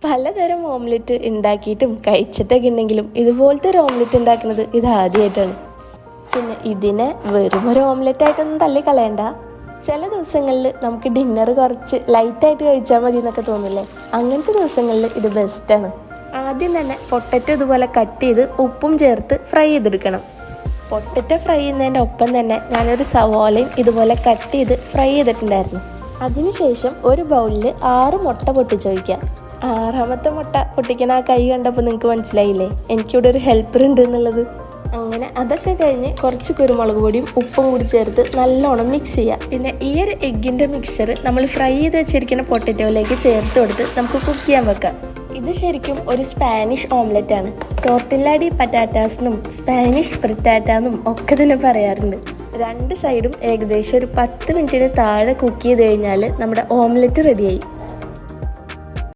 പലതരം ഓംലെറ്റ് ഉണ്ടാക്കിയിട്ടും കഴിച്ചിട്ടൊക്കെ ഉണ്ടെങ്കിലും ഇതുപോലത്തെ ഒരു ഓംലെറ്റ് ഉണ്ടാക്കുന്നത് ഇത് ആദ്യമായിട്ടാണ്. പിന്നെ ഇതിനെ വെറും ഒരു ഓംലെറ്റ് ആയിട്ടൊന്നും തള്ളിക്കളയണ്ട. ചില ദിവസങ്ങളിൽ നമുക്ക് ഡിന്നർ കുറച്ച് ലൈറ്റായിട്ട് കഴിച്ചാൽ മതി എന്നൊക്കെ തോന്നില്ലേ, അങ്ങനത്തെ ദിവസങ്ങളിൽ ഇത് ബെസ്റ്റാണ്. ആദ്യം തന്നെ പൊട്ടറ്റോ ഇതുപോലെ കട്ട് ചെയ്ത് ഉപ്പും ചേർത്ത് ഫ്രൈ ചെയ്തെടുക്കണം. പൊട്ടറ്റോ ഫ്രൈ ചെയ്യുന്നതിൻ്റെ ഒപ്പം തന്നെ ഞാനൊരു സവാളയും ഇതുപോലെ കട്ട് ചെയ്ത് ഫ്രൈ ചെയ്തിട്ടുണ്ടായിരുന്നു. അതിനുശേഷം ഒരു ബൗളിൽ 6 മുട്ട പൊട്ടിച്ച് വയ്ക്കാം. 6ാമത്തെ മുട്ട പൊട്ടിക്കണ ആ കൈ കണ്ടപ്പോൾ നിങ്ങൾക്ക് മനസ്സിലായില്ലേ എനിക്കിവിടെ ഒരു ഹെൽപ്പർ ഉണ്ട് എന്നുള്ളത്. അങ്ങനെ അതൊക്കെ കഴിഞ്ഞ് കുറച്ച് കുരുമുളക് പൊടിയും ഉപ്പും കൂടി ചേർത്ത് നല്ലോണം മിക്സ് ചെയ്യുക. പിന്നെ ഈ ഒരു എഗ്ഗിൻ്റെ മിക്സർ നമ്മൾ ഫ്രൈ ചെയ്ത് വെച്ചിരിക്കുന്ന പൊട്ടറ്റോയിലേക്ക് ചേർത്ത് കൊടുത്ത് നമുക്ക് കുക്ക് ചെയ്യാൻ വെക്കാം. ഇത് ശരിക്കും ഒരു സ്പാനിഷ് ഓംലെറ്റ് ആണ്. ടോർട്ടില്ല ഡി പറ്റാറ്റാസ് എന്നും സ്പാനിഷ് ഫ്രിറ്റാറ്റ എന്നും ഒക്കെ തന്നെ പറയാറുണ്ട്. 2 സൈഡും ഏകദേശം ഒരു 10 മിനിറ്റിന് താഴെ കുക്ക് ചെയ്ത് കഴിഞ്ഞാൽ നമ്മുടെ ഓംലെറ്റ് റെഡിയായി.